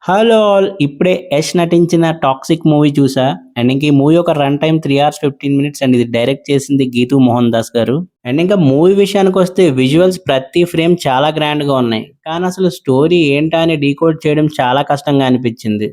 Hello all! ఇప్పుడే 'యష్' నటించిన 'toxic' movie చూసా. అండ్ ఇంక ఈ మూవీ ఒక run time 3 hours 15 minutes and ఇది డైరెక్ట్ చేసింది గీతూ మోహన్ దాస్ గారు. అండ్ ఇంకా మూవీ విషయానికొస్తే విజువల్స్ ప్రతి ఫ్రేమ్ చాలా గ్రాండ్‌గా ఉన్నాయి. కానీ అసలు స్టోరీ ఏంటా అని డీకోడ్ చేయడం చాలా కష్టంగా అనిపించింది.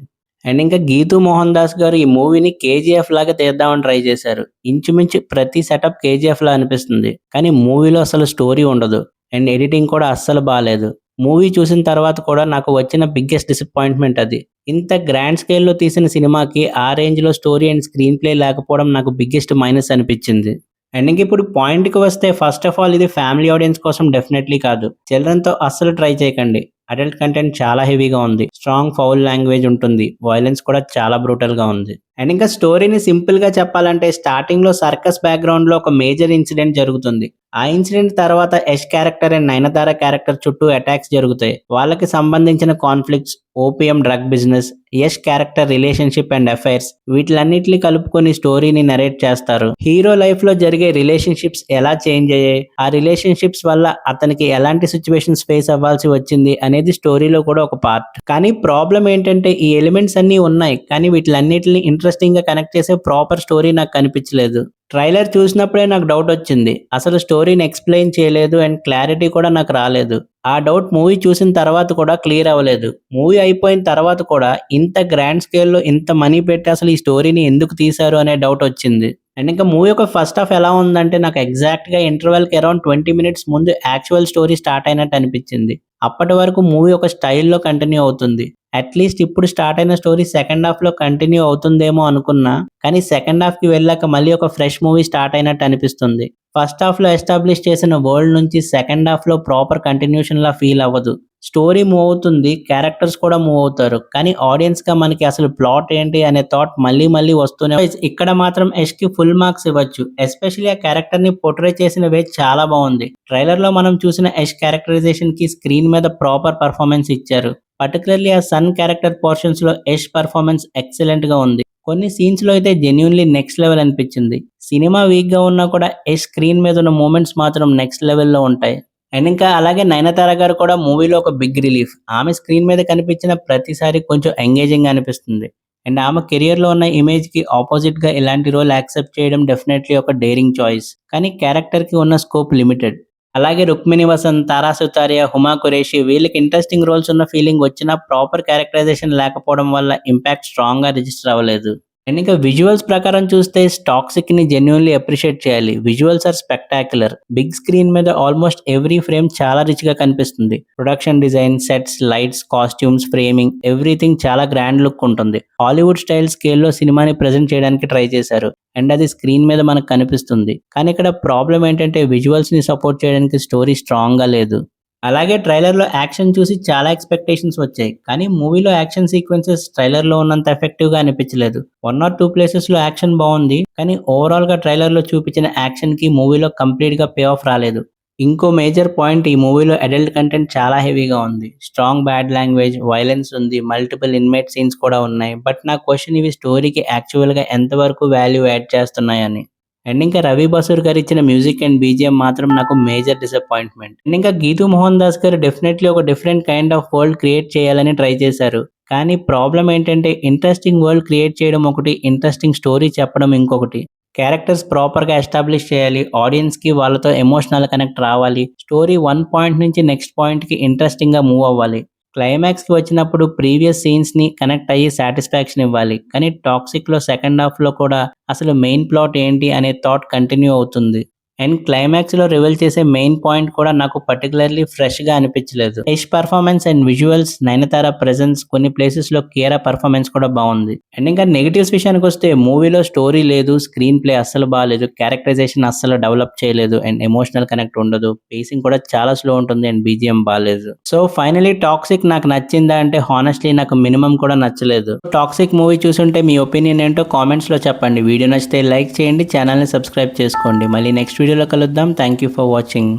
అండ్ ఇంకా గీతూ మోహన్ దాస్ గారు ఈ మూవీని 'కేజీఎఫ్' లాగా తీద్దామని ట్రై చేశారు. ఇంచుమించు ప్రతి సెటప్ 'కేజీఎఫ్‌లా' అనిపిస్తుంది. కానీ మూవీలో అసలు స్టోరీ ఉండదు. అండ్ ఎడిటింగ్ కూడా అస్సలు బాలేదు. మూవీ చూసిన తర్వాత కూడా నాకు వచ్చిన బిగ్గెస్ట్ డిసప్పాయింట్‌మెంట్ అది. ఇంత గ్రాండ్ స్కేల్‌లో తీసిన సినిమాకి ఆ రేంజ్‌లో స్టోరీ అండ్ స్క్రీన్ ప్లే లేకపోవడం నాకు బిగ్గెస్ట్ మైనస్ అనిపించింది. అండ్ ఇంకిప్పుడు పాయింట్‌కి వస్తే ఫస్ట్ ఆఫ్ ఆల్ ఇది ఫ్యామిలీ ఆడియన్స్ కోసం డెఫినైట్‌లీ కాదు. చిల్డ్రన్‌తో అస్సలు ట్రై చేయకండి. అడల్ట్ కంటెంట్ చాలా హెవీగా ఉంది. స్ట్రాంగ్ ఫౌల్ లాంగ్వేజ్ ఉంటుంది. వయలెన్స్ కూడా చాలా బ్రూటల్‌గా ఉంది. అండ్ ఇంకా స్టోరీని సింపుల్‌గా చెప్పాలంటే స్టార్టింగ్‌లో సర్కస్ బ్యాక్‌గ్రౌండ్‌లో ఒక మేజర్ ఇన్సిడెంట్ జరుగుతుంది. ఆ ఇన్సిడెంట్ తర్వాత Yash character and Nayanthara character చుట్టూ అటాక్స్ జరుగుతాయి. వాళ్ళకి సంబంధించిన conflicts, opium drug business, Yash character relationship and affairs వీటిలన్నిటిని కలుపుకొని స్టోరీని నరేట్ చేస్తారు. హీరో లైఫ్‌లో జరిగే రిలేషన్‌షిప్స్ ఎలా చేంజ్ అయ్యాయి, ఆ రిలేషన్‌షిప్స్ వల్ల అతనికి ఎలాంటి సిట్యుయేషన్స్ ఫేస్ అవ్వాల్సి వచ్చింది అనేది స్టోరీలో కూడా ఒక పార్ట్. కానీ ప్రాబ్లమ్ ఏంటంటే ఈ ఎలిమెంట్స్ అన్నీ ఉన్నాయి. కానీ వీటిలన్నిటిని ఇంట్రెస్టింగ్‌గా కనెక్ట్ చేసే ప్రాపర్ స్టోరీ నాకు కనిపించలేదు. ట్రైలర్ చూసినప్పుడే నాకు డౌట్ వచ్చింది. అసలు స్టోరీని ఎక్స్‌ప్లెయిన్ చేయలేదు అండ్ క్లారిటీ కూడా నాకు రాలేదు. ఆ డౌట్ మూవీ చూసిన తర్వాత కూడా క్లియర్ అవ్వలేదు. మూవీ అయిపోయిన తర్వాత కూడా ఇంత గ్రాండ్ స్కేల్‌లో ఇంత మనీ పెట్టి అసలు ఈ స్టోరీని ఎందుకు తీశారు అనే డౌట్ వచ్చింది. అండ్ ఇంకా మూవీ యొక్క ఫస్ట్ హాఫ్ ఎలా ఉందంటే నాకు ఎగ్జాక్ట్‌గా ఇంటర్వెల్‌కి అరౌండ్ 20 మినిట్స్ ముందు యాక్చువల్ స్టోరీ స్టార్ట్ అయినట్టు అనిపించింది. అప్పటి వరకు మూవీ ఒక స్టైల్‌లో కంటిన్యూ అవుతుంది. అట్‌లీస్ట్ ఇప్పుడు స్టార్ట్ అయిన స్టోరీ సెకండ్ హాఫ్‌లో కంటిన్యూ అవుతుందేమో అనుకున్నా. కానీ సెకండ్ హాఫ్‌కి వెళ్ళాక మళ్ళీ ఒక ఫ్రెష్ మూవీ స్టార్ట్ అయినట్టు అనిపిస్తుంది. ఫస్ట్ హాఫ్‌లో ఎస్టాబ్లిష్ చేసిన వరల్డ్ నుంచి సెకండ్ హాఫ్‌లో ప్రాపర్ కంటిన్యూషన్‌లా ఫీల్ అవ్వదు. స్టోరీ మూవ్ అవుతుంది. క్యారెక్టర్స్ కూడా మూవ్ అవుతారు. కానీ ఆడియన్స్‌గా మనకి అసలు ప్లాట్ ఏంటి అనే థాట్ మళ్ళీ మళ్ళీ వస్తూనే ఇక్కడ మాత్రం యష్‌కి ఫుల్ మార్క్స్ ఇవ్వచ్చు. ఎస్పెషల్లీ ఆ క్యారెక్టర్‌ని పోర్ట్రే చేసిన వే చాలా బావుంది. ట్రైలర్‌లో మనం చూసిన యష్ క్యారెక్టరైజేషన్‌కి స్క్రీన్ మీద ప్రాపర్ పెర్ఫార్మెన్స్ ఇచ్చారు. పర్టికులర్లీ ఆ సన్ క్యారెక్టర్ పోర్షన్స్‌లో యష్ పెర్ఫార్మెన్స్ ఎక్సలెంట్‌గా ఉంది. కొన్ని సీన్స్‌లో అయితే జెన్యూన్‌లీ నెక్స్ట్ లెవెల్ అనిపించింది. సినిమా వీక్‌గా ఉన్నా కూడా యష్ స్క్రీన్ మీద ఉన్న మూమెంట్స్ మాత్రం నెక్స్ట్ లెవెల్‌లో ఉంటాయి. అండ్ ఇంకా అలాగే నయనతార గారు కూడా మూవీలో ఒక బిగ్ రిలీఫ్. ఆమె స్క్రీన్ మీద కనిపించిన ప్రతిసారి కొంచెం ఎంగేజింగ్‌గా అనిపిస్తుంది. అండ్ ఆమె కెరియర్‌లో ఉన్న ఇమేజ్‌కి ఆపోజిట్‌గా ఇలాంటి రోల్ యాక్సెప్ట్ చేయడం డెఫినైట్‌లీ ఒక డేరింగ్ చాయిస్. కానీ క్యారెక్టర్‌కి ఉన్న స్కోప్ లిమిటెడ్. అలాగే 'రుక్మిణి వసంత్', 'తారా సుతారియా', 'హుమా ఖురేషి' వీళ్ళకి ఇంట్రెస్టింగ్ రోల్స్ ఉన్న ఫీలింగ్ వచ్చినా ప్రాపర్ క్యారెక్టరైజేషన్ లేకపోవడం వల్ల ఇంపాక్ట్ స్ట్రాంగ్‌గా రిజిస్టర్ అవ్వలేదు. అండ్ ఇంకా విజువల్స్ ప్రకారం చూస్తే 'టాక్సిక్‌ని' జెన్యూన్‌లీ అప్రిషియేట్ చేయాలి. Visuals are spectacular. Big screen మీద ఆల్మోస్ట్ ఎవ్రీ ఫ్రేమ్ చాలా రిచ్‌గా కనిపిస్తుంది. Production design, sets, lights, costumes, framing everything చాలా గ్రాండ్ లుక్ ఉంటుంది. హాలీవుడ్ స్టైల్ స్కేల్‌లో సినిమాని ప్రెజెంట్ చేయడానికి ట్రై చేశారు. అండ్ అది స్క్రీన్ మీద మనకు కనిపిస్తుంది. కానీ ఇక్కడ ప్రాబ్లమ్ ఏంటంటే విజువల్స్‌ని సపోర్ట్ చేయడానికి స్టోరీ స్ట్రాంగ్‌గా లేదు. అలాగే ట్రైలర్‌లో యాక్షన్ చూసి చాలా ఎక్స్‌పెక్టేషన్స్ వచ్చాయి. కానీ మూవీలో యాక్షన్ సీక్వెన్సెస్ ట్రైలర్‌లో ఉన్నంత ఎఫెక్టివ్‌గా అనిపించలేదు. 1 ఆర్ 2 ప్లేసెస్‌లో యాక్షన్ బావుంది. కానీ ఓవరాల్‌గా ట్రైలర్‌లో చూపించిన యాక్షన్‌కి మూవీలో కంప్లీట్‌గా పే ఆఫ్ రాలేదు. ఇంకో మేజర్ పాయింట్ ఈ మూవీలో అడల్ట్ కంటెంట్ చాలా హెవీగా ఉంది. స్ట్రాంగ్ బ్యాడ్ లాంగ్వేజ్, వయలెన్స్ ఉంది. మల్టిపుల్ ఇన్‌మేట్ సీన్స్ కూడా ఉన్నాయి. బట్ నా క్వెషన్ ఇవి స్టోరీకి యాక్చువల్‌గా ఎంతవరకు వాల్యూ యాడ్ చేస్తున్నాయని. అండ్ ఇంకా 'రవి బసూర్' గారు ఇచ్చిన మ్యూజిక్ అండ్ బీజీఎం మాత్రం నాకు మేజర్ డిసప్పాయింట్‌మెంట్. అండ్ ఇంకా 'గీతూ మోహన్ దాస్' గారు డెఫినెట్‌లీ ఒక different kind of world create చేయాలని ట్రై చేశారు. కానీ ప్రాబ్లమ్ ఏంటంటే ఇంట్రెస్టింగ్ వరల్డ్ క్రియేట్ చేయడం ఒకటి, ఇంట్రెస్టింగ్ స్టోరీ చెప్పడం ఇంకొకటి. క్యారెక్టర్స్ ప్రాపర్‌గా ఎస్టాబ్లిష్ చేయాలి. ఆడియన్స్‌కి వాళ్ళతో ఎమోషనల్ కనెక్ట్ రావాలి. స్టోరీ వన్ పాయింట్ నుంచి నెక్స్ట్ పాయింట్‌కి ఇంట్రెస్టింగ్‌గా మూవ్ అవ్వాలి. క్లైమాక్స్‌కి వచ్చినప్పుడు ప్రీవియస్ సీన్స్‌ని కనెక్ట్ అయ్యి సాటిస్ఫాక్షన్ ఇవ్వాలి. కానీ 'టాక్సిక్‌లో' సెకండ్ హాఫ్‌లో కూడా అసలు మెయిన్ ప్లాట్ ఏంటి అనే థాట్ కంటిన్యూ అవుతుంది. అండ్ క్లైమాక్స్‌లో రివీల్ చేసే మెయిన్ పాయింట్ కూడా నాకు పర్టిక్యులర్‌లీ ఫ్రెష్‌గా అనిపించలేదు. Yash performance and visuals, Nayanthara presence, కొన్ని ప్లేసెస్‌లో కియారా పెర్ఫార్మెన్స్ కూడా బావుంది. అండ్ ఇంకా నెగెటివ్స్ విషయానికొస్తే మూవీలో స్టోరీ లేదు, స్క్రీన్ ప్లే అస్సలు బాలేదు, క్యారెక్టరైజేషన్ అస్సలు డెవలప్ చేయలేదు అండ్ ఎమోషనల్ కనెక్ట్ ఉండదు. పేసింగ్ కూడా చాలా స్లో ఉంటుంది అండ్ బీజీఎం బాలేదు. సో ఫైనల్లీ 'టాక్సిక్' నాకు నచ్చిందా అంటే హానెస్ట్‌లీ నాకు మినిమమ్ కూడా నచ్చలేదు. 'టాక్సిక్' మూవీ చూసుంటే మీ ఒపీనియన్ ఏంటో కామెంట్స్‌లో చెప్పండి. వీడియో నచ్చితే లైక్ చేయండి, ఛానల్‌ని సబ్స్క్రైబ్ చేసుకోండి. మళ్ళీ నెక్స్ట్ వీడియోలో కలుద్దాం. Thank you for watching.